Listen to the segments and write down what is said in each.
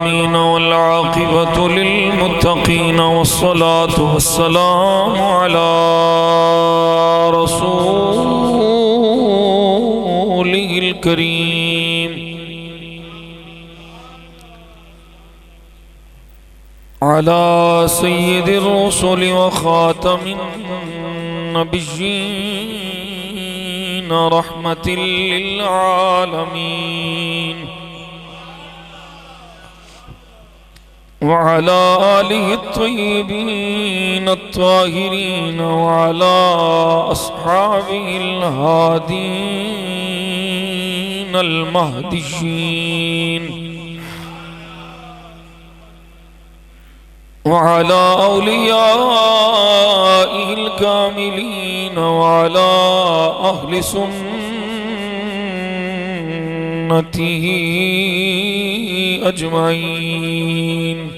والعاقبة للمتقين والصلاة والسلام على رسوله الكريم على سيد الرسل وخاتم النبيين رحمة للعالمين وعلى آله الطيبين الطاهرين وعلى أصحابه الهادين المهديين وعلى أوليائه الكاملين وعلى أهل سنته أجمعين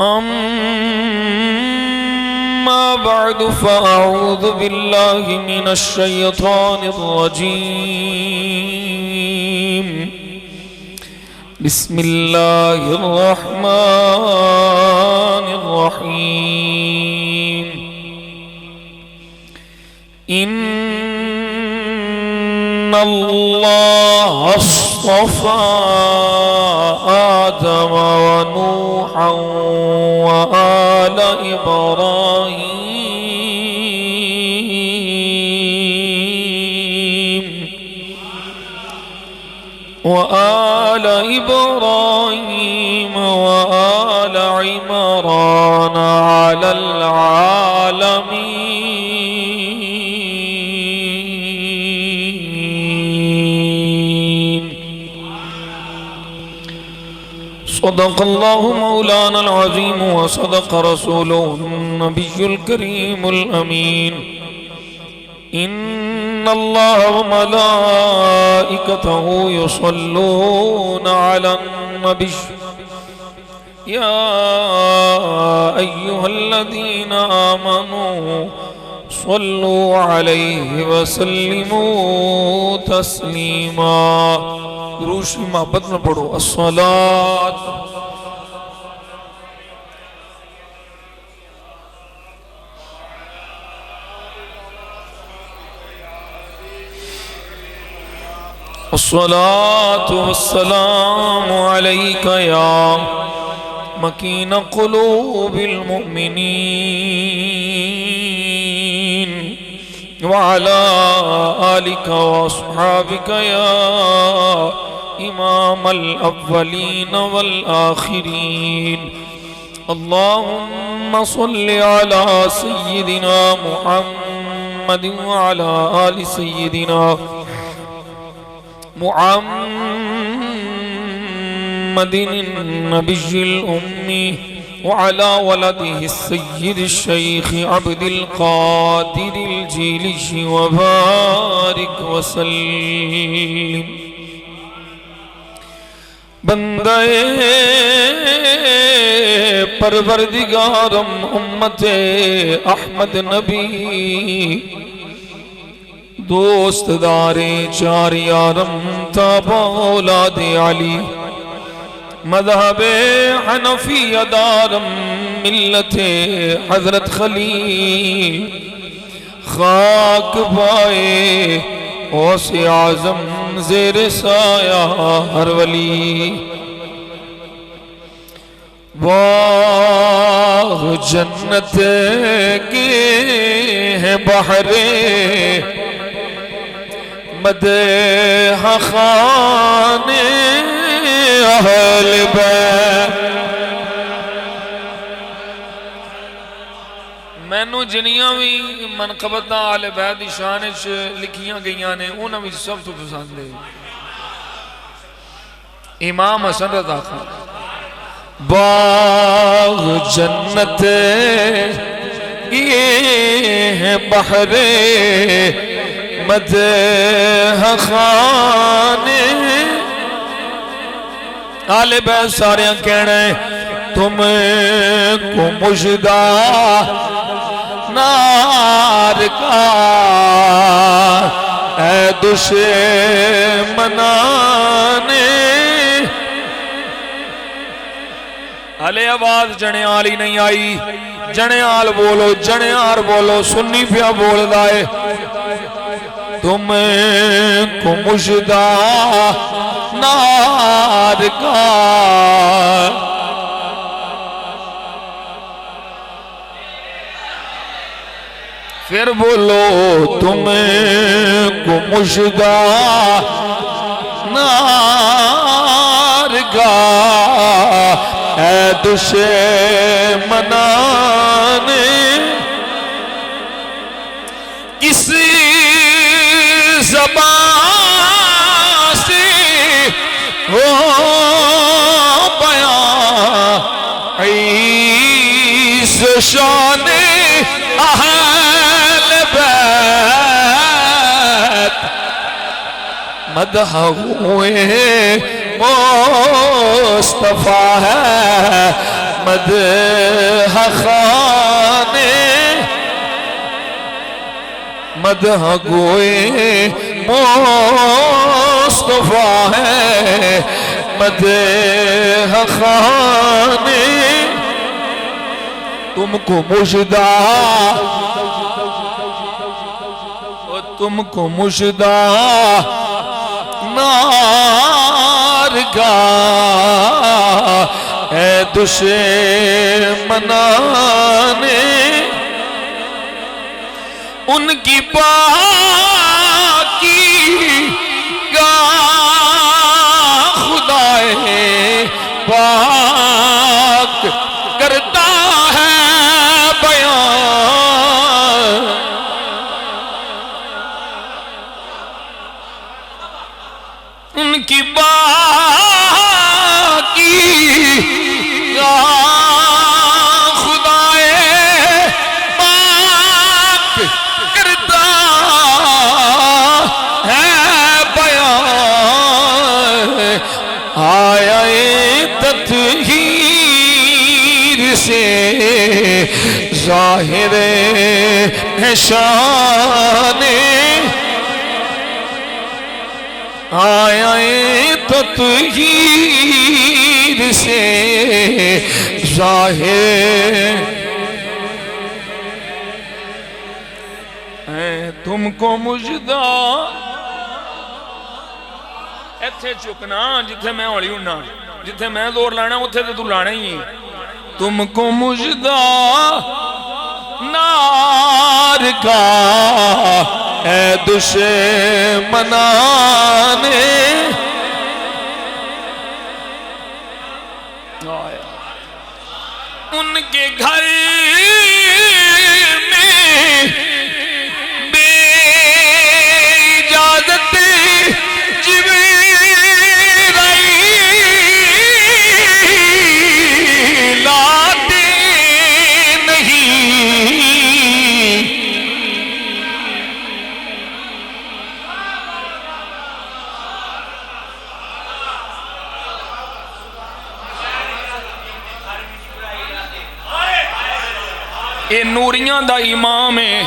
أما بعد فأعوذ بالله من الشيطان الرجيم بسم الله الرحمن الرحيم إن الله اصطفى آدم ونوحا وآل إبراهيم وآل عمران على العالمين. صدق الله مولانا العظيم وصدق رسوله النبي الكريم الأمين. إن الله وملائكته يصلون على النبي يا أيها الذين آمنوا صلوا عليه وسلموا تسليما. روش محبت میں پڑھو الصلاة الصلاة والسلام عليك يا مكين قلوب المؤمنين وعلى آلك وأصحابك يا إمام الأولين والآخرين. اللهم صل على سيدنا محمد وعلى آل سيدنا محمد النبي الأمي وعلى ولده السيد الشيخ عبد القادر الجيلي وبارك وسلم. بندے پروردگارم امت احمد نبی دوست دارے چار یارم تابع اولاد علی مذہب حنفی دارم ملت حضرت خلیل خاک پائے غوث اعظم زیر سایہ ہر ولی. باغ جنت کے ہیں بحرے مدح خانے اہل بیت. مینوں جنیاں بھی منقبتاں اہل بیت دی شان وچ لکھیاں گئیاں نے انہاں وچ سب تو پسند ہے امام حسن رضا خان. باغ جنت یہ ہے بحرے مدح خانے آل بیت سارے کہنا ہے تم کو مجدہ نار کا اے دشمنانے ہلے آواز جنیال ہی نہیں آئی جنیال بولو جنیار بولو سنی پیا بول دائے تم کو مجدہ نار کا پھر بولو تم کو مجدہ نار کا اے دشمنانے کسی زبان سے ہو بیان عیس شان اہل بیت مدح ہوئے مصطفیٰ ہے مدح خانے مدح گوئے مصطفیٰ ہے مدح خانے تم کو مجدہ تم کو مجدہ نار کا اے دشمنانے ان کی پاکی گاہ خدائے پاک کرتا ہے بیان ان کی باقی خدائے پاک کرتا ہے بیان آیا تطہیر سے ظاہر ہے شان آیا تطہیر سے ظاہر ہے تم کو مجدہ ایتھے چکنا جتھے میں ہولی ہونا جتھے میں دور لانا اتھے تو لانا ہی تم کو مجدہ نار کا اے دشمنانے ان کے گھر میں بے اجازت جبرائیل آتے نہیں اے نوریاں دا امام ہے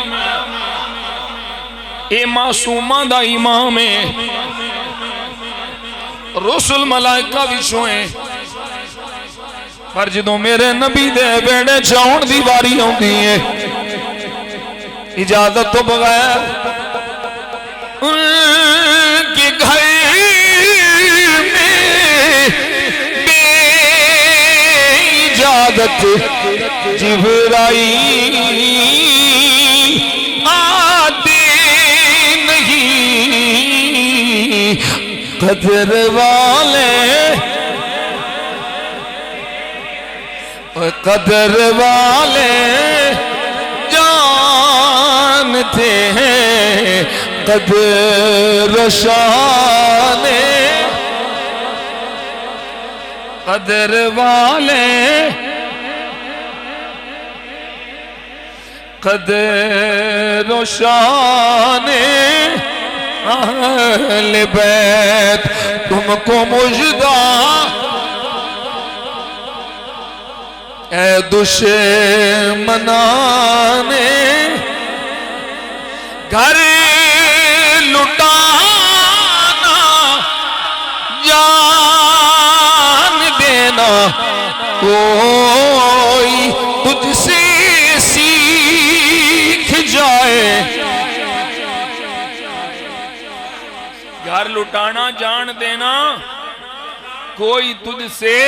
اے معصوماں دا امام ہے رسول ملائکہ وچوں ہیں پر جدوں میرے نبی دے بیڑے چاؤن دی باری ہوندی ہے اجازت تو بغیر ان کے گھر میں بے اجازت جبرائیل آتے نہیں قدر والے قدر والے جانتے ہیں قدر شان قدر والے قدر و شان اہل بیت تم کو مجدہ اے دشمنانے گھر لٹا نہ کوئی تجھ سے سیکھ جائے. گھر لٹانا جان دینا کوئی تجھ سے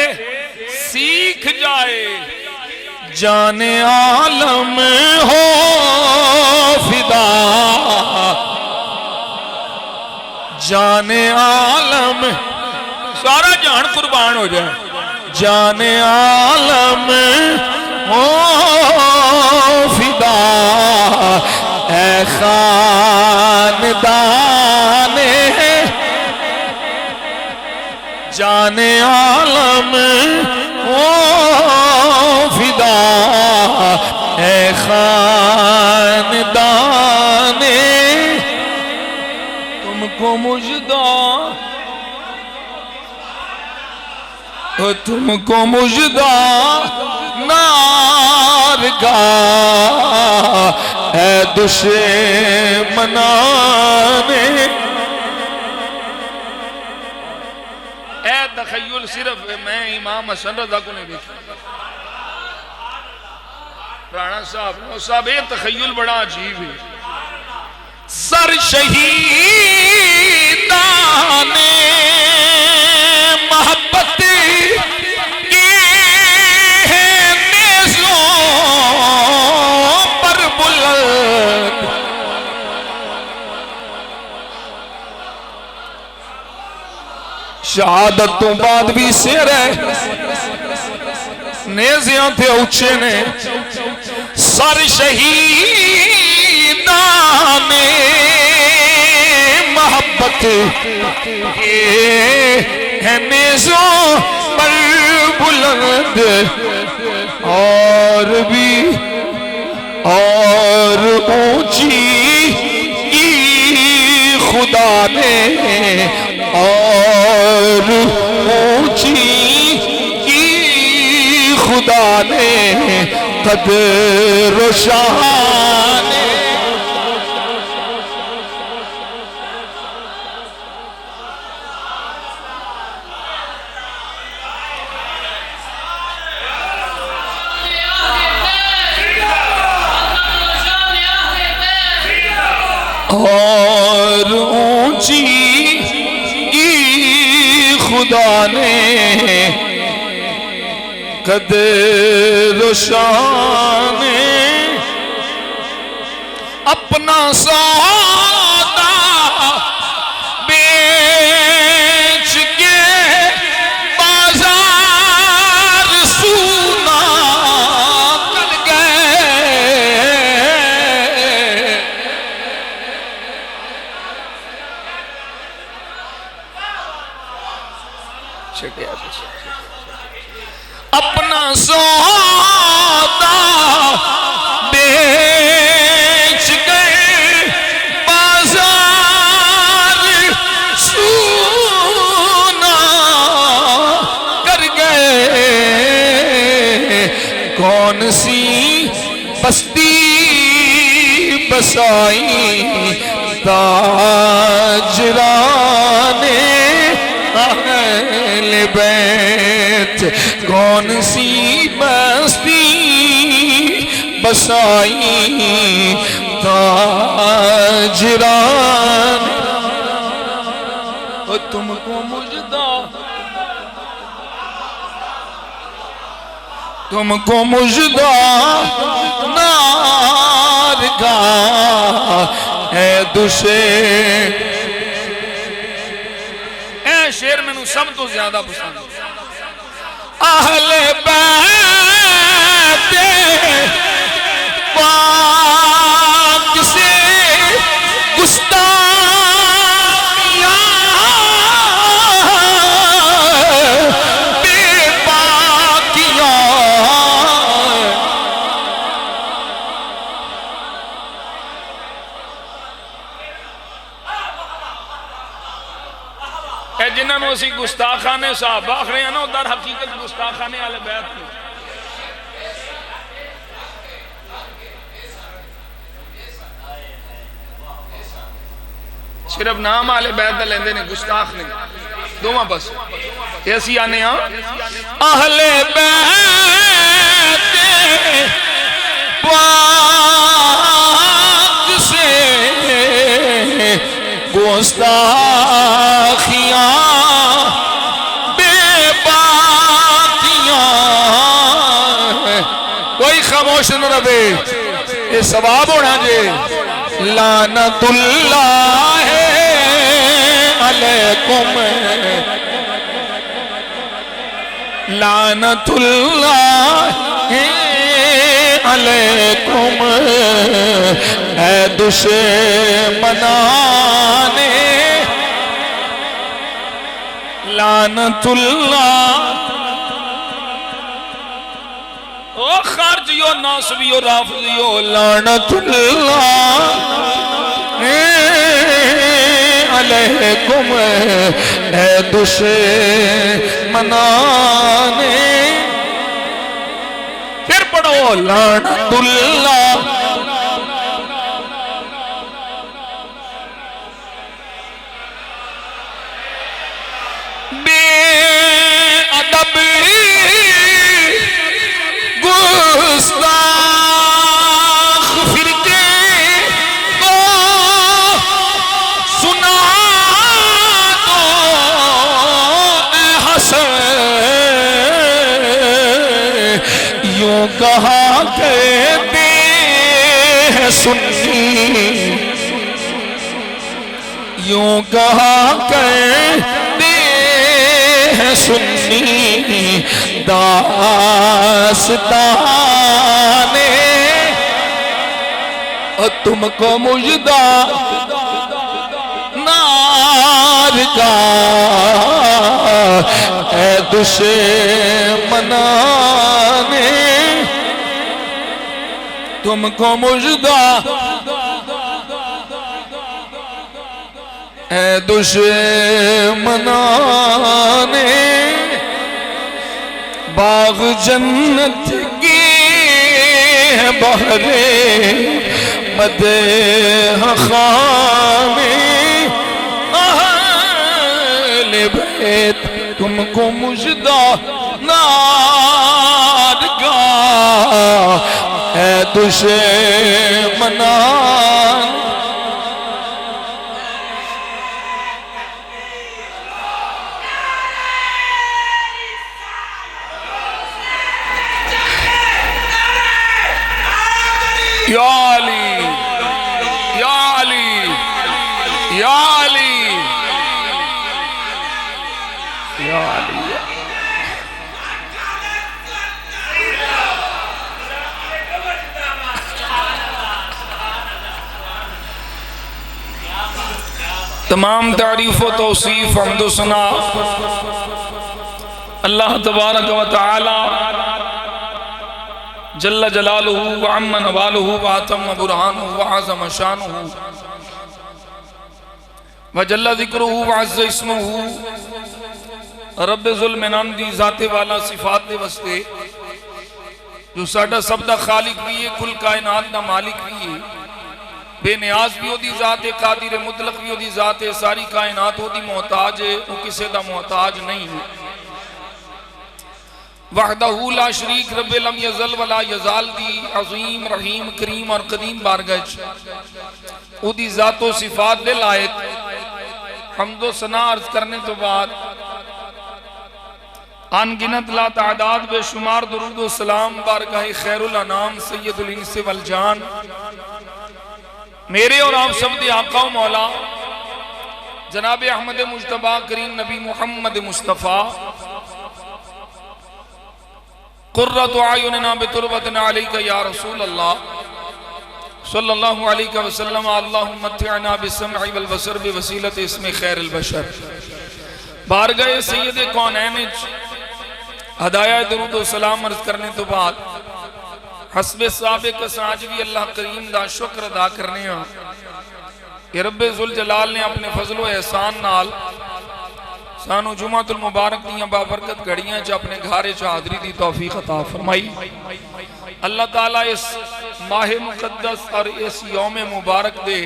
سیکھ جائے. جان عالم ہو فدا جان عالم سارا جان قربان ہو جائے. جان عالم ہو فدا اے خاندان جان عالم ہو فدا اے خاندان تم کو مجدہ تم کو مجدہ نارگاہ اے دشمنان. اے تخیل صرف میں امام حسن رضا کو نہیں دیکھا. رانا صاحب یہ تخیل بڑا عجیب ہے. سر شہیدان محبت کے نیزوں پر بلند شہادت تو بعد بھی سیر ہے نیزیاں تھے اونچے نے. سر شہیدان محبت کے نیزوں پر بلند اور بھی اور اونچی خدا نے اور اونچی خدا نے قدر و شان اور اونچی خدا نے قدر و شان اپنا سودا بیچ کے بازار سونا کر گئے. اپنا سودا بیچ گئے بازار سونا کر گئے. کون سی بستی بسائی تاجران اہل بیت کون سی بستی بسائی تاجران. تم کو مجدہ تم کو مجدہ نارگاہ اے اے شعر میں سب تو زیادہ پسند اہل بیت پاک سے گستاخیاں بے باکیاں. اے جنہاں نو اسی گستاخانے صحابہ آخرے ہیں نا در حقیقت گستاخانے اہل بیت میں صرف نام اہل بیت دا لیندے نے گستاخ نہیں دوما بس ایسی آنے اہل بیت پاک سے گستاخیاں بے باکیاں، کوئی خاموش نہ رہے، یہ ثواب ہونا جے۔ لعنت اللہ علیکم، لعنت اللہ علیکم، اے دشمنان لعنت اللہ۔ او خارجیو ناصبیو رافضیو لعنت اللہ علیکم، اے دشمنان، پھر پڑھو لعنت اللہ۔ بے ادب گستاخ فرقے کو سنا دو اے حسن، یوں کہا کہتے ہیں سنی، یوں کہا کہتے ہیں سنی، داستان اور تم کو مجدہ نار کا، اے دشمنان تم کو مجدہ، اے دشمنان باغ جنت کی بہرے مدح خوان اہل بیت، تم کو مجدہ نار کا، اے دشمنان۔ یا علی یا علی یا علی یا علی۔ تمام تعریف و توصیف حمد و ثنا اللہ تبارک و تعالی جل جلالہ وعم نوالہ وعتم برہانہ وعظم شانہ وجل ذکرہ وعز اسمہ، رب ظلمنان دی ذات والا صفات دے وستے جو ساڑھا سب دا خالق بھی ہے، کل کائنات دا مالک بھی ہے، بے نیاز بھی ہو دی ذات قادر مطلق بھی ہو دی ذات ساری کائنات ہو دی محتاج ہے، وہ کسے دا محتاج نہیں ہے۔ وحدہ لا شریک رب لم یزل ولا یزال دی عظیم رحیم کریم اور قدیم بارگج، او دی ذات و صفات دے لائق حمد و ثنا عرض کرنے تو بعد ان گنت لا تعداد بے شمار درود و سلام بارگاہ خیر الانام سید الانس والجان میرے اور آپ سب دے آقا و مولا جناب احمد مجتبی کریم نبی محمد مصطفیٰ قرۃ اعیننا بتربتنا علیک یا رسول اللہ صلی اللہ علیہ وسلم، اللہم متعنا بالسمع والبصر بوسیلۃ اسم خیر البشر۔ بارگاہ سید کونین ہدایہ درود و سلام عرض کرنے تو بعد حسب سابق ساجوی اللہ کریم دا شکر ادا کرنے ہاں کہ رب ذوالجلال نے اپنے فضل و احسان نال سانو جمعۃ المبارک دیاں بابرکت گھڑیاں چا اپنے گھارے چا حاضری دی توفیق عطا فرمائی۔ اللہ تعالیٰ اس ماہ مقدس اور اس یوم مبارک دے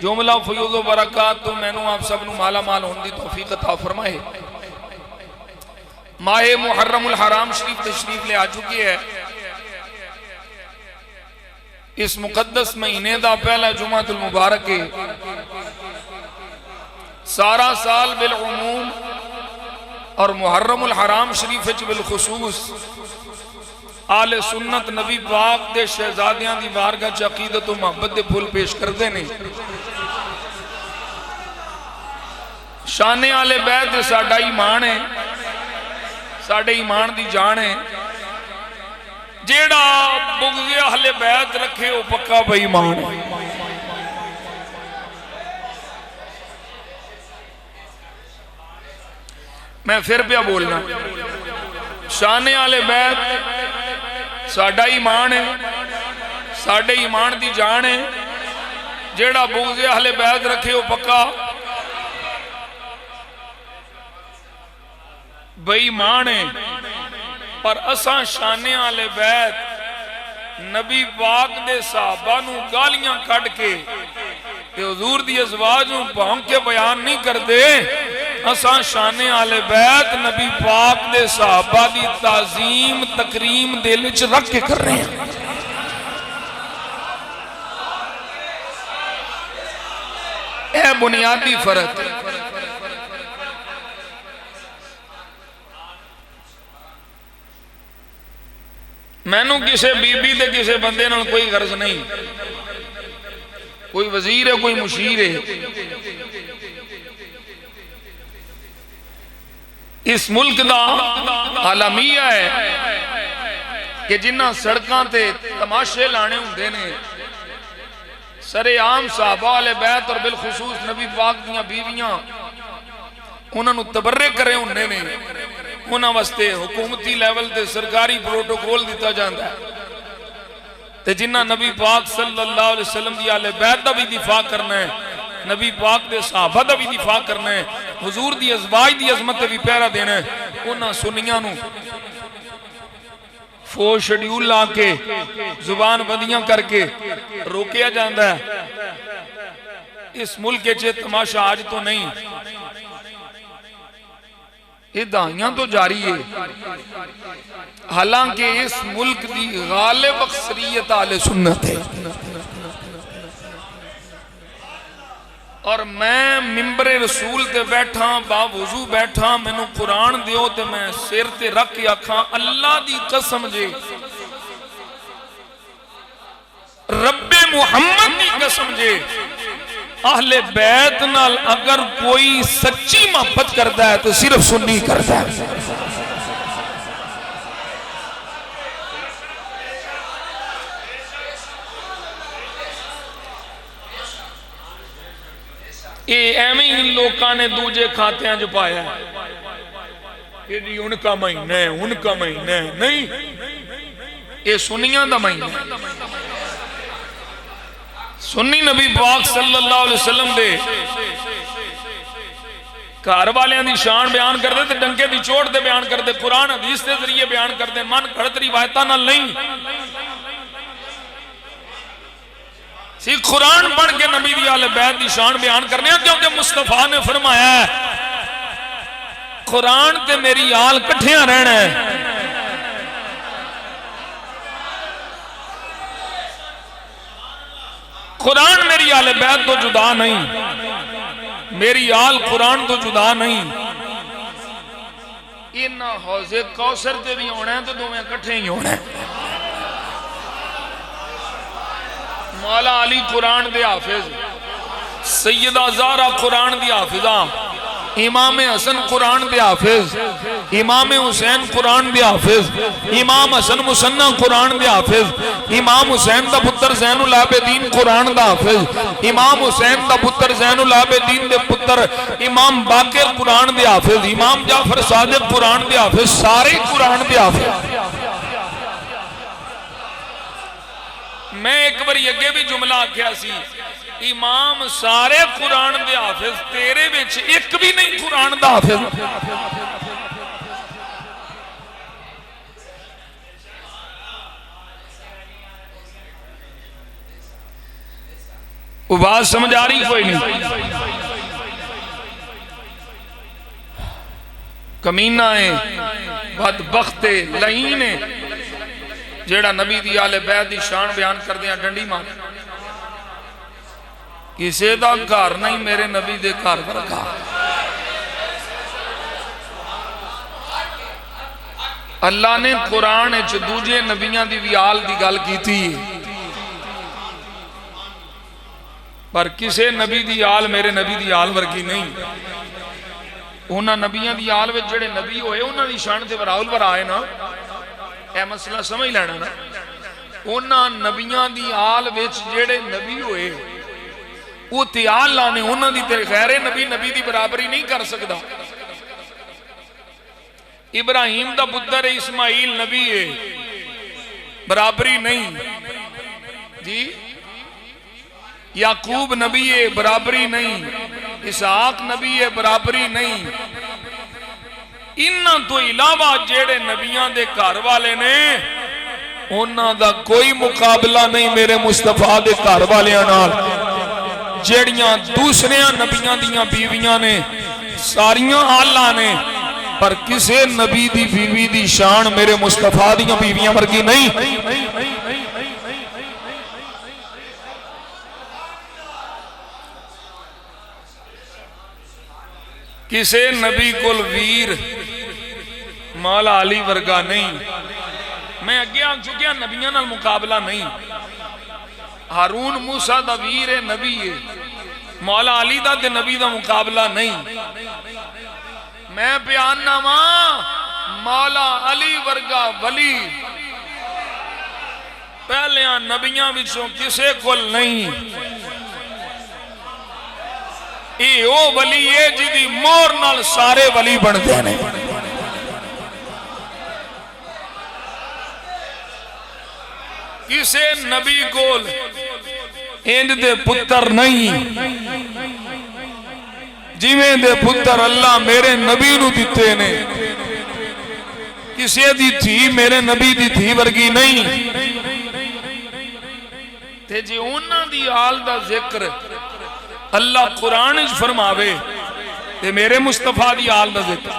جملہ فیوض و برکات تو میں نو آپ سب نو مالا مال ہون دی توفیق عطا فرمائے۔ ماہ محرم الحرام شریف تشریف لے آ چکی ہے. اس مقدس مہینے دا پہلا جمعۃ المبارک ہے. سارا سال بالعموم اور محرم الحرام شریف بالخصوص آل سنت نبی پاک دے شہزادیاں دی بارگاہ چ عقیدت و محبت دے پھول پیش کردے نے. شان آل بیت ساڈا ایمان ہے، ساڈے ایمان دی جان ہے. جیڑا بغض اہل بیت رکھے وہ پکا بے ایمان ہے. میں پھر پیا بولنا، شان آل بیت ساڈا ایمان ہے، ساڈے ایمان دی جان ہے. جیڑا بغض اہل بیت رکھے وہ پکا بے ایمان ہے. پر اساں شان آل بیت نبی پاک دے صحابہ نو گالیاں کٹ کے تے حضور دی ازواج نو بھونک کے بیان نہیں کردے. اساں شان آل بیت نبی پاک دے صحابہ دی تعظیم تکریم دل وچ رکھ کے کر رہے ہیں. اے بنیادی فرق ہے. میں نو کسے بی بی دے کسے بندے نال کوئی غرض نہیں. کوئی وزیر ہے، کوئی مشیر ہے. اس ملک دا عالمیہ ہے کہ جنہ سڑکاں تے تماشے لانے ہوندے نے سر عام صحابہ علیہ بیت اور بالخصوص نبی پاک دیاں بیویاں انہاں نو تبرک کرے ہوندے نے. انہاں واسطے حکومتی لیول تے سرکاری پروٹوکول دیتا جاندا ہے. تے جنہ نبی پاک صلی اللہ علیہ وسلم دی اہل بیت دا بھی دفاع کرنا ہے، نبی پاک دے صحابہ دا بھی دفاع کرنا ہے، حضور دی ازواج دی عظمت تے بھی پہرا دینا ہے. انہاں سنیاں نو فوج شیڈیول لا کے زبان بندیاں کر کے روکیا جاندا ہے. اس ملک چے تماشا آج تو نہیں، یہ دہائیاں تو جاری ہے. حالانکہ اس ملک دی غالب اکثریت اہل سنت ہے. اور میں منبر رسول تے بیٹھا با وضو بیٹھا، میں نو قرآن دیو تے میں سر تے رکھ کے آکھاں اللہ دی قسم جے، رب محمد دی قسم جے، اہل بیت نال اگر کوئی سچی محبت کرتا ہے تو صرف سنی کرتا ہے. یہ ایویں ان لوکاں نے دوجے کھاتے ہیں جو پایا ہے کہ جی ان کا مہینہ ہے، ان کا مہینہ ہے. نہیں، یہ سنیاں دا مہینہ ہے. سنی نبی پاک صلی اللہ علیہ وسلم دے گھر والیاں دی شان بیان کر دے تے ڈنکے دی چوٹ دے بیان کر دے، قرآن حدیث دے ذریعے بیان کر دے، من گھڑت روایتاں نال نہیں. قرآن پڑھ کے نبی دی اہل بیت دی شان بیان کرنے ہیں، کیونکہ مصطفیٰ نے فرمایا ہے قرآن تے میری آل کٹھیاں رہنا ہے. قرآن میری آل بیت تو جدا نہیں، میری آل قرآن تو جدا نہیں. انہا حوض کوثر تے بھی ہونا ہے تو دو میں کٹھے ہی ہونا ہے. مولا علی قرآن دے حافظ، سیدہ زہرا قرآن دی حافظہ، امام حسن قرآن دے حافظ، امام حسین قرآن دے حافظ، امام حسن مسنہ قرآن دے حافظ، امام حسین دا پتر زین العابدین قرآن دا حافظ، امام حسین دا پتر زین العابدین دے پتر امام باقر قرآن دے حافظ، امام جعفر صادق قرآن دے حافظ، سارے قرآن دے حافظ. میں ایک بار یگے بھی جملہ آکھیا سی، امام سارے قرآن دے حافظ، تیرے بچ ایک بھی نہیں قرآن دا حافظ. وہ بات سمجھ آ رہی کوئی نہیں؟ کمینہ ہے بدبخت لعین جیڑا نبی دی آل بیت دی شان بیان کر دیا ڈنڈی مار کسے دا گھر نہیں میرے نبی دے گھر ورگا اللہ نے قرآن دوجے نبیاں دی ویال دی گل کی تھی پر کسے نبی دی آل میرے نبی دی آل ورگی نہیں انہاں نبیاں دی آل وچ جڑے نبی ہوئے انہاں دی شان تے براول پر آئے نا اے مسئلہ سمجھ لینا نا انہاں نبیاں دی آل وچ جڑے نبی ہوئے وہ تے اللہ نے انہاں دی تے غیر نبی دی برابری نہیں کر سکدا ابراہیم دا پتر اسماعیل نبی ہے برابری نہیں جی یعقوب نبی ہے برابری نہیں اسحاق نبی ہے برابری نہیں انہاں تو علاوہ جیڑے نبیاں دے گھر والے نے انہاں دا کوئی مقابلہ نہیں میرے مصطفیٰ دے گھر والیاں نال جیڑیاں دوسریاں نبیاں دیاں بیویاں نے ساریاں آلہ نے پر کسے نبی دی بیوی دی شان میرے مصطفیٰ دیاں بیویاں ورگی نہیں کسے نبی کل ویر مولا علی ورگا نہیں میں اگے آن چکیا نبیاں نال مقابلہ نہیں ہارون موسیٰ دا ویر نبی ہے مولا علی دا دے نبی دا مقابلہ نہیں میں بیان نامہ مولا علی ورگا ولی پہلیاں نبیاں وچوں کسے کل نہیں اے او ولی ہے جدی مور نال سارے ولی بن دینے کسے نبی کول انج دے پتر نہیں جیویں دے پتر اللہ میرے نبی نو دیتے نے کسے دی تھی میرے نبی دی تھی ورگی نہیں تے جی انہاں دی آل دا ذکر اللہ قرآن اج فرماوے تے میرے مصطفیٰ دی آل دا ذکر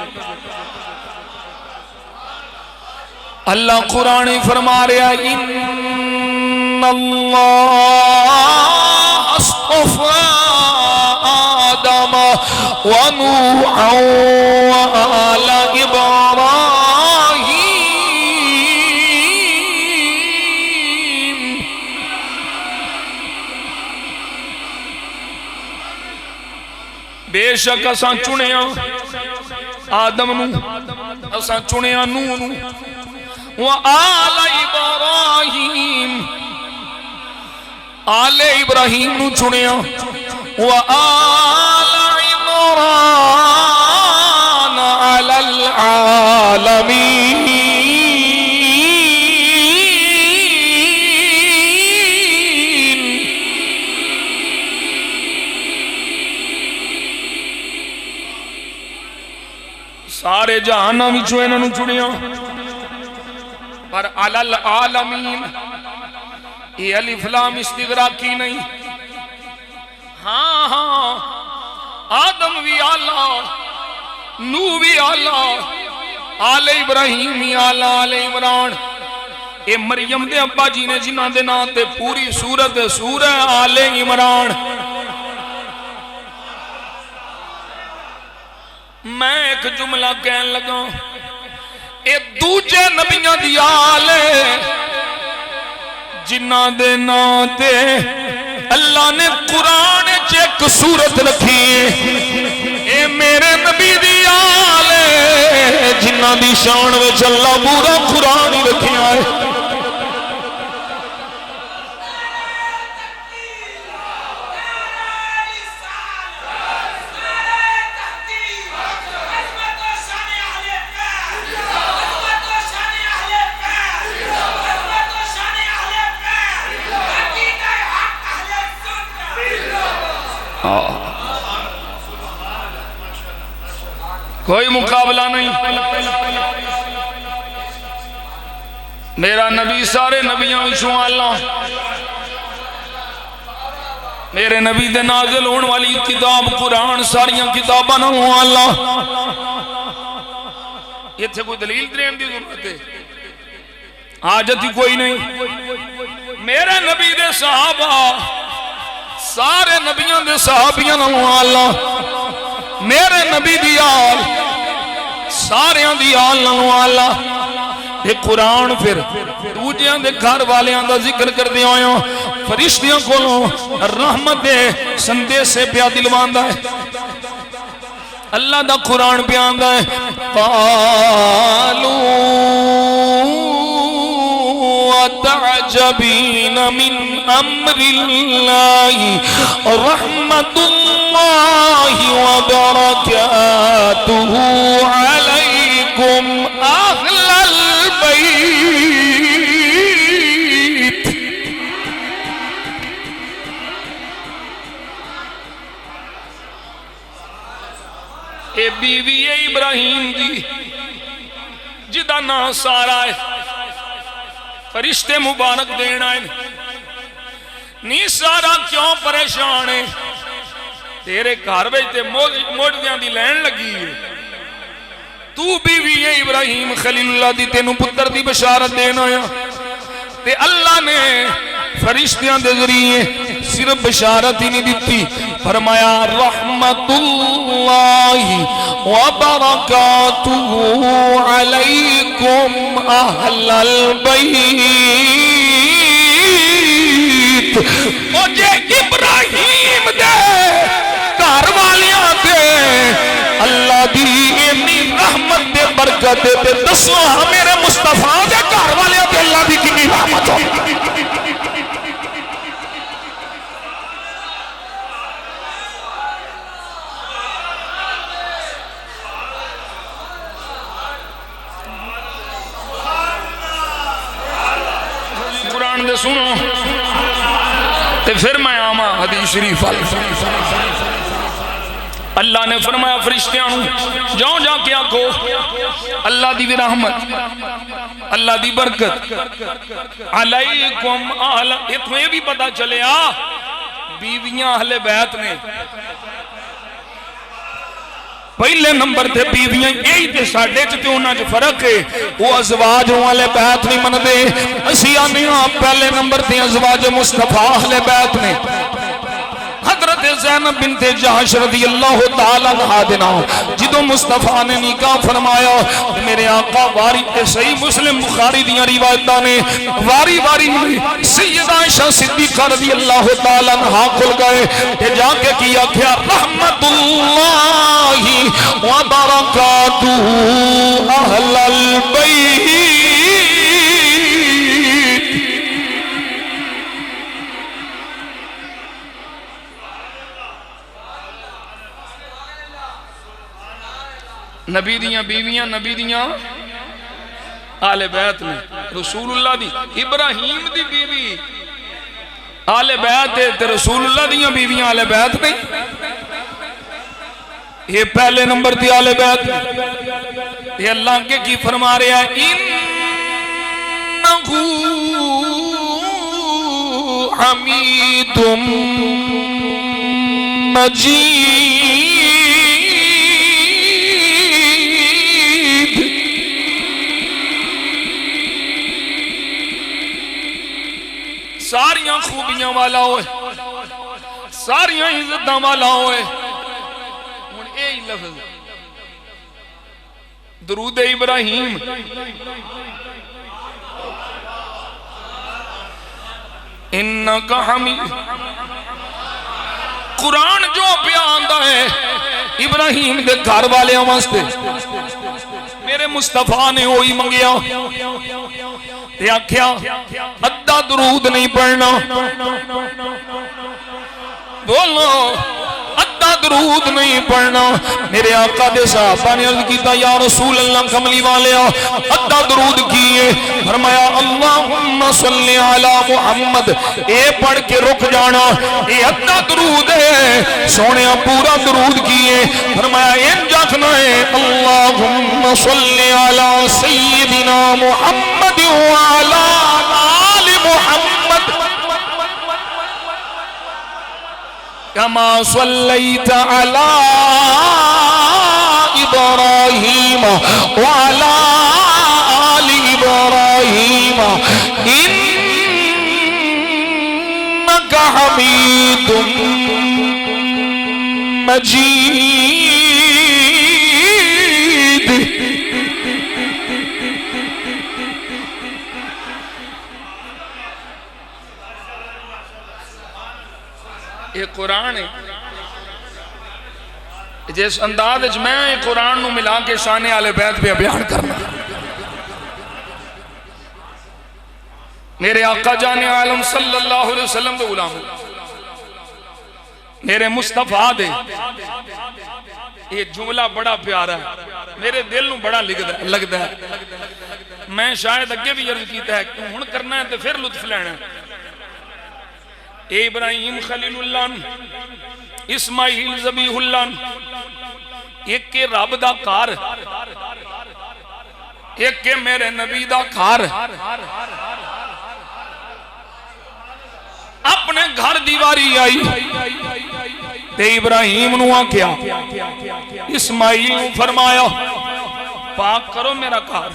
اللہ قرآن فرما رہا ان اللہ اصطفى آدم ونوحا وآل ابراہیم بے شک اساں چنیا آدم نو اساں چنیا نوح نو وآل ابراہیم آل ابراہیم نو چنیا وآل عمران علی العالمین سارے جہانہ وچوں انہاں نو چنیا پر علی العالمین یہ الف لام استغراقی نہیں ہاں ہاں آدم بھی آلہ نوح بھی آلہ آل ابراہیم بھی آلہ آل عمران اے مریم دے ابا جی نے جنہ دے نام تے پوری سورت سورہ آل عمران میں ایک جملہ کہن لگا اے دوجے نبیاں دی آل جنہ دے نام تے اللہ نے قرآن ایک سورت رکھی اے میرے نبی دی آل جنہ دی شان وچ اللہ پورا قرآن ہی رکھیا ہے کوئی مقابلہ نہیں میرا نبی سارے نبیوں وچوں اللہ میرے نبی دے نازل ہون والی کتاب قرآن ساریاں کتاباں نوں اللہ یہ تھے کوئی دلیل دین دی ضرورت ہے؟ حاجت ہی کوئی نہیں۔ میرے نبی دے صحابہ سارے نبیوں دے صحابیاں نالوں آلہ، میرے نبی دی آل سارے دی آل نالوں آلہ۔ یہ قرآن پھر دوجیاں دے گھر والیاں دا ذکر کر دیا ہویا فرشتیاں کولوں رحمت دے سندے سے پیا دلواندا ہے۔ اللہ دا قرآن پیاندا ہے قالوا وتعجبین من امر اللہ رحمت اللہ وبرکاتہ علیکم اہل البیت۔ اے بیوی ابراہیم دی جدا نا سارا ہے، فرشتے مبارک دینا ہے نی سارا کیوں پریشان ہے؟ تیرے گھر بیٹھے موڑدیاں دی لین لگی ہے، تو بیوی ابراہیم خلیل اللہ دی تینوں پتر دی بشارت دینا ہے۔ تے اللہ نے فرشتیاں دے ذریعے صرف بشارت ہی نہیں دیتی، فرمایا رحمت اللہ وبرکاتہ علیکم اہل البیت۔ مجھے ابراہیم دے گھر والیاں دے اللہ دی اتنی رحمت دے برکت دے دسو میرے مصطفیٰ دے گھر والیاں دے اللہ دی کتنی رحمت ہو۔ قرآن دے سنو تے پھر میں آما حدیث شریف اللہ نے فرمایا فرشتیاں جاؤ جا کے آکھو اللہ دی رحمت اللہ دی برکت علیکم اہل، اتنے بھی پتا چلے بیویاں اہل بیت نے پہلے نمبر تے بیویاں یہی تے ساڑھے چتے ہونا جو فرق ہے، وہ ازواج والے بیت نہیں من دے، اسی آنے پہلے نمبر تے ازواج مصطفیٰ اہل بیت نے۔ حضرت زینب بنت جحش رضی اللہ تعالیٰ عنہا دینا جدو مصطفیٰ نے نکاح فرمایا میرے آقا واری صحیح مسلم بخاری دیاں روایتاں نے واری واری سیدہ عائشہ صدیقہ رضی اللہ تعالیٰ عنہا کھل گئے کہ جا کے کیا کیا رحمت اللہ وبرکاتہ اہل البیت۔ نبی دیاں بیویاں نبی دیاں آل بیت نے، رسول اللہ دی ابراہیم دی بیوی آل بیت ہے تے رسول اللہ دیاں بیویاں آل بیت نہیں۔ یہ پہلے نمبر دی آل بیت، یہ اللہ کے کی فرما رہا ہے انہو حمید مجید۔ ساریاں خوبیاں والا ہوئے، ساریاں عزتاں والا ہوئے۔ ہن اے لفظ درود ابراہیم انکا حمید، قرآن جو پیاندا ہے ابراہیم دے گھر والے واسطے میرے مصطفیٰ نے ہوئی منگیا تے آکھیا ادھا درود نہیں پڑھنا، بولو ادھا درود نہیں پڑھنا۔ میرے آقا دے صحابہ نے عرض کیتا یا رسول اللہ کملی والے ادھا درود کیے، فرمایا اللہم صلی علی محمد، اے پڑھ کے رک جانا، اے ادھا درود ہے، سونے پورا درود کیے، فرمایا ان جاکنا ہے اللہم صلی علی سیدنا محمد وعلا آل محمد کما صلیت علی ابراہیم وعلا إبراهيم إنك حميد مجيد. یہ قرآن ہے جس انداز میں قرآن نو ملا کے شان آل بیت پہ بیان کرنا. میرے آقا جان عالم صلی اللہ علیہ وسلم دے غلام میرے مصطفیٰ دے یہ جملہ بڑا پیارا ہے میرے دل نو بڑا لگتا ہے. میں شاید اگے بھی عرض کیتا ہے کہ ہن کرنا ہے تو پھر لطف لینا ہے. اے ابراہیم خلیل اللہ اسماعیل ذبیح اللہ ایک کے رب دا کار ایک کے میرے نبی دا کار اپنے گھر دیواری آئی تے ابراہیم نو آکیا اسماعیل نو فرمایا پاک کرو میرا گھر.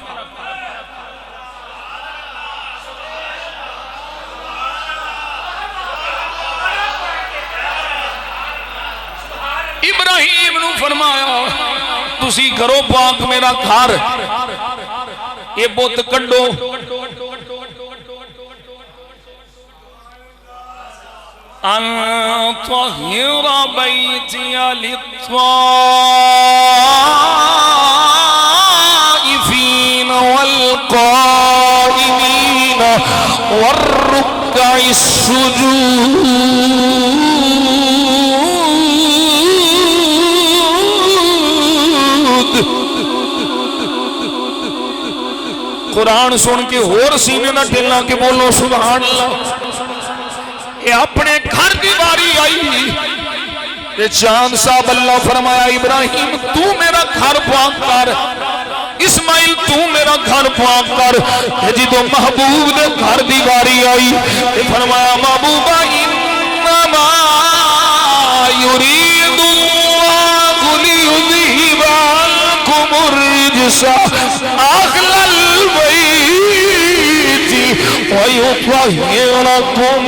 ابراہیم نو فرمایا تسی کرو پاک میرا گھر یہ بت کڈو. ان طہر بیتی للطائفین والقائمین والرکع السجود. قرآن سن کے اور سینے نہ ٹھلنا کہ بولو سبحان اللہ. یہ اپنے گھر کی باری آئی یہ چاند صاحب اللہ فرمایا ابراہیم تو میرا گھر پاک کر اسماعیل تو میرا گھر پاک کر. جدو محبوب دے گھر دی باری آئی یہ فرمایا محبوبہ انما یرید اللہ لیذہب عنکم الرجس اہل البیت ویطہرکم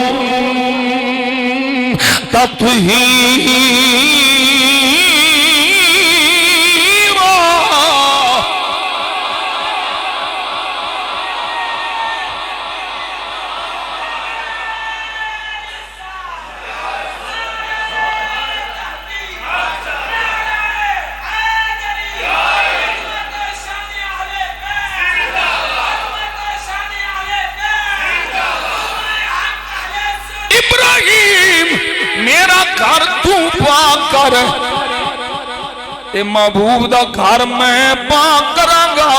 تطہیرا. ابراہیم میرا گھر تو پاک کر تے محبوب دا گھر میں پاک کرانگا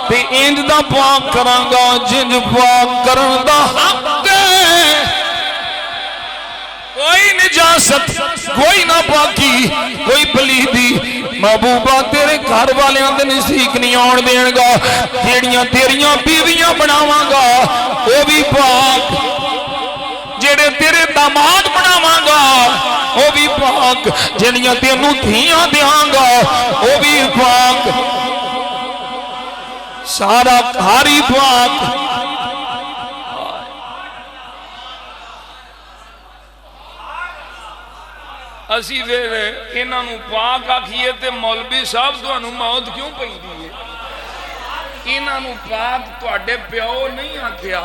تے انج دا پاک کرانگا جنج پاک کرن دا حق ہے. کوئی نجاست کوئی ناپاکی کوئی پلیدی محبوبہ تیرے گھر والے اندر نزدیک نہیں آن دین گا. جیڑیاں تیریاں بیویاں بناواں گا وہ بھی پاک جیڑے تیرے داماد بناواں گا وہ بھی پاک جنیاں تینوں دھیاں دیاں گا وہ بھی پاک سارا گھر ہی پاک. اسی پھر انہاں نو پاک آکھیے تے مولوی صاحب تانوں موت کیوں پئی دی ہے؟ انہاں نو پاک تواڈے پیو نہیں آکھیا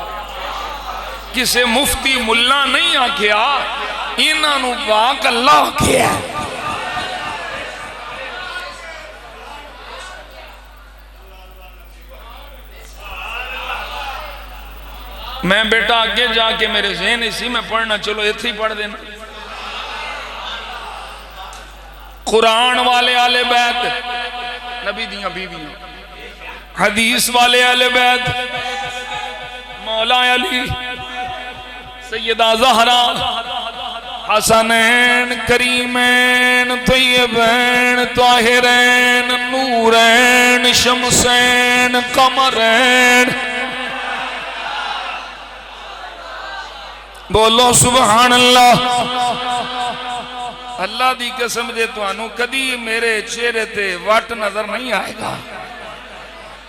کسے مفتی ملا نہیں آکھیا انہاں نو پاک اللہ آکھیا. میں بیٹا آگے جا کے میرے ذہن اسی میں پڑھنا چلو ایتھے ہی پڑھ دینا. قرآن والے آل بیت نبی دیاں بیویاں حدیث والے آل بیت مولا علی سیدہ زہرا حسنین کریمین طیبین طاہرین نورین شمسین قمرین. بولو سبحان اللہ. اللہ دی قسم دے تو انو کدی میرے چہرے تے وٹ نظر نہیں آئے گا.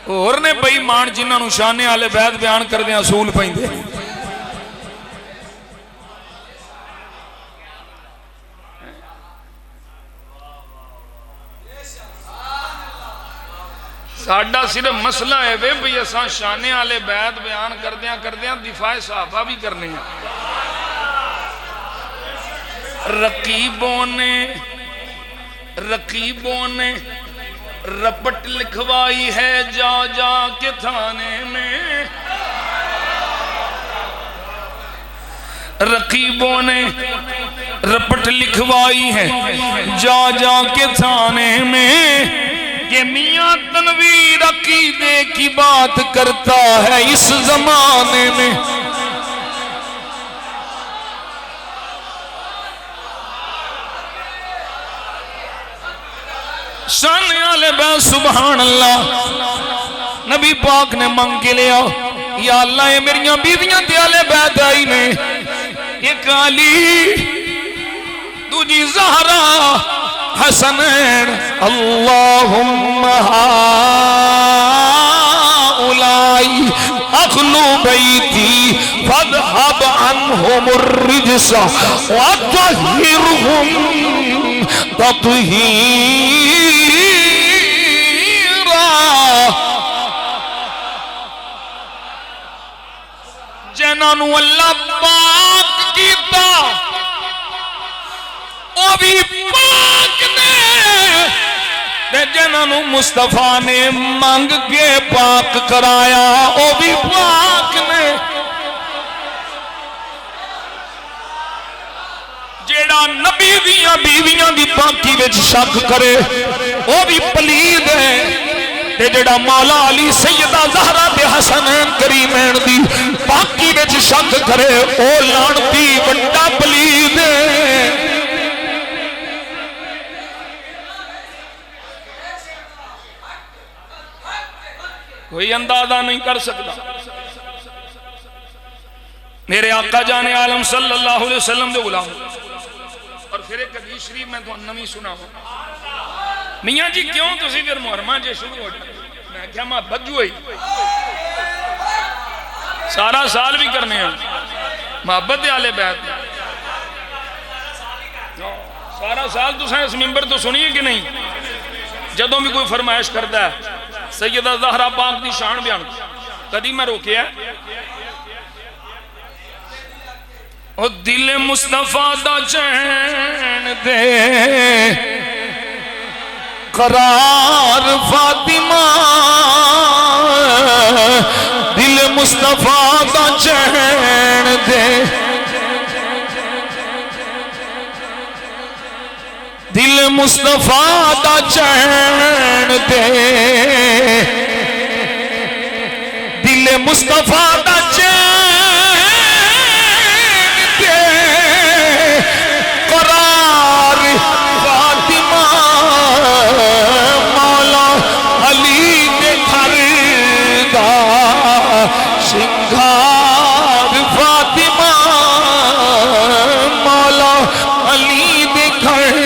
اور نے بئی مان جنہاں نو شانے آلے بیت بیان کر دیں اصول پہن دے ساڑھا صرف مسئلہ ہے بھئی اساں شانے آلے بیت بیان کر دیں دفاع صحابہ بھی کرنے ہیں رقیبوں نے رپٹ لکھوائی ہے جا جا کے تھانے میں رقیبوں نے رپٹ لکھوائی ہے جا جا کے تھانے میں کہ میاں تنویر عقیدے کی بات کرتا ہے اس زمانے میں شانے والے بیت سبحان اللہ نبی پاک نے منگ کے لیا یا اللہ یہ میریاں بیویاں دیالے بیت آئی نے ایک علی دوجی زہرا حسنین اللہم ہاؤلائی اخلو بیتی فاذہب عنہم الرجس وطہرہم تطہیرا جنہوں اللہ پاک کیتا وہ بھی پاک نے جنہوں مصطفیٰ نے مانگ کے پاک کرایا وہ بھی پاک نے جیڑا نبی دیاں بیویاں دی پاکی وچ شک کرے وہ بھی پلید ہے تے جڑا مولا علی سیدہ زہرا تے حسنین کریمین دی پاکی وچ شک کرے او لعنتی بڑا پلید ہے کوئی اندازہ نہیں کر سکتا میرے آقا جان عالم صلی اللہ علیہ وسلم دے غلام اور پھر ایک حدیث شریف میں تو نمی سنا ہوں میاں جی کیوں تسی پھر محرمہ جے شروع ہو جائے میں کیا محبت جو ہوئی سارا سال بھی کرنے ہیں محبت آلے بیت سارا سال تو اس ممبر تو سنیے کہ نہیں جدوں بھی کوئی فرمائش کرتا ہے سیدہ زہرا پاک دی شان بیان کدی میں روکیا او دل مصطفیٰ دا چین دے قرار فاطمہ دل مصطفیٰ دا چین دے دل مصطفیٰ دا چین دے دل مصطفیٰ دا چین دے قرار فاطمہ مولا علی دے گھر دا شنگار فاطمہ مولا علی دے گھر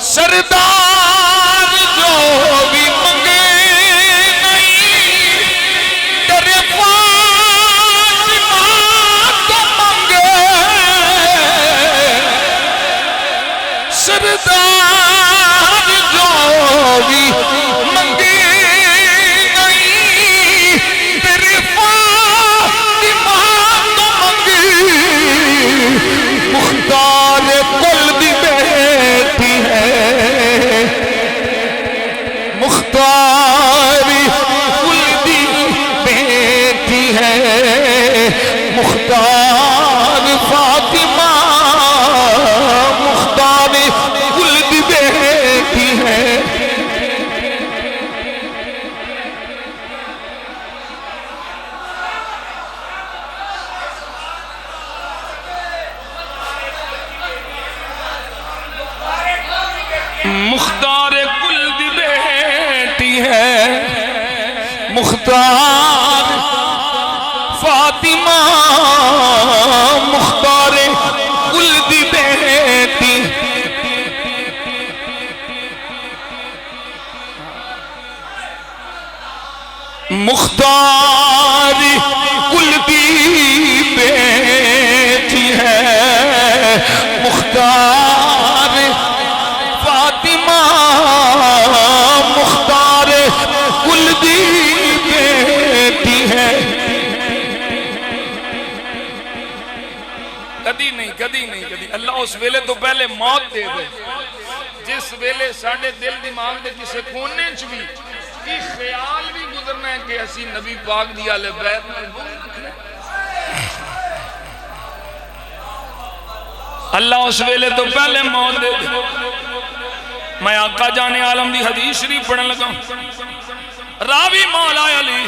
سردار جو بھی منگے نہیں تیرے فاطمہ تو منگے سردار جو بھی منگے نہیں تیرے فاطمہ تو منگے مختار کل دی بیٹی ہے مختار کل دی بیٹی ہے مختار فاطمہ مختار کل دی بیٹی ہے مختار کل دی بیٹی ہے مختار فاطمہ مختار کل دی بیٹی مختار کل دی بیٹی ہے، مختار فاطمہ مختار کل دی بیٹی ہے۔ کدی نہیں کدی نہیں کدی اللہ اس ویلے تو پہلے موت دے دے جس ویلے ساڑھے دل دماغ دے کسے کونے چوی کی خیال بھی گزرنا ہے کہ اسی نبی پاک دی آل بیت میں اللہ اس ویلے تو پہلے موت دے دے۔ میں آقا جانے عالم دی حدیث شریف پڑھنے لگا، راوی مولا علی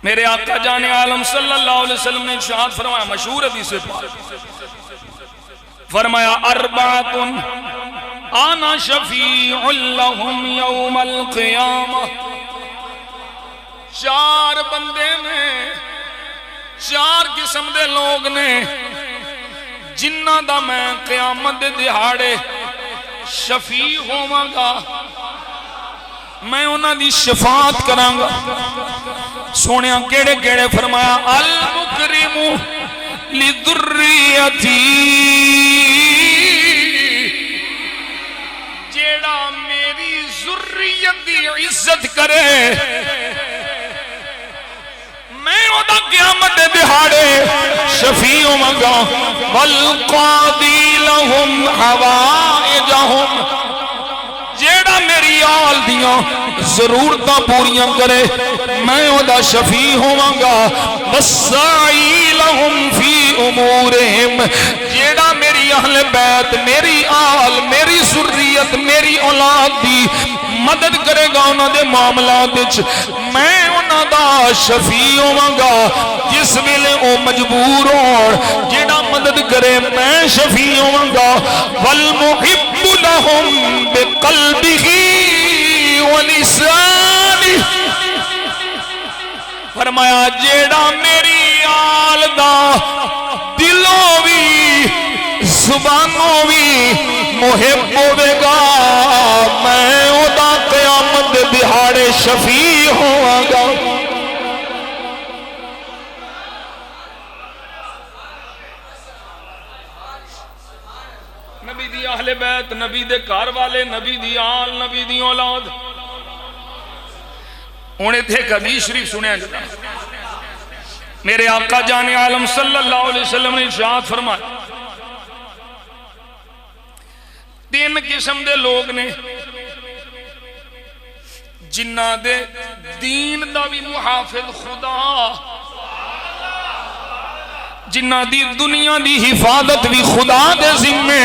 میرے آقا جانے عالم صلی اللہ علیہ وسلم نے ارشاد فرمایا، مشہور حدیث پاک فرمایا، اربعۃ انا شفیع لہم یوم القیامہ، چار بندے نے، چار قسم دے لوگ نے جنہ دا میں قیامت دے دہاڑے شفیع ہوں گا، میں انہاں دی شفاعت کروں گا۔ سونیا کیڑے کیڑے؟ فرمایا المکرم لذریتی، جیڑا میری ذریت دی عزت کرے میں اودا قیامت دے دہاڑے شفیع ہوں گا۔ والقاضی لہم حوائجہم، جیڑا میری آل دیاں ضرورتاں پوریاں کرے میں اودا شفیع ہوں گا۔ والساعی لہم فی امورہم، جیڑا میری اہل بیت، میری آل، میری ذریت، میری اولاد دی مدد کرے گا انہاں دے معاملات وچ میں انہاں دا شفیع ہوں گا۔ جس ویلے او مجبور ہون جیڑا مدد کرے میں شفیع ہوں گا۔ والمحب لہم بقلبہ ولسانہ، فرمایا جیڑا میری آل دا دلوں بھی زبانوں بھی محب ہوے گا میں اودا قیامت دہاڑے شفیع ہوں گا۔ نبی دی اہل بیت، نبی دے گھر والے، نبی دی آل، نبی دی اولاد، انہیں تھے حدیث شریف سنے جاتا میرے آقا جان عالم صلی اللہ علیہ وسلم نے ارشاد فرمایا، تین قسم دے لوگ نے جنہ دے دین دا بھی محافظ خدا، جنہ دی دنیا دی حفاظت بھی خدا دے ذمے،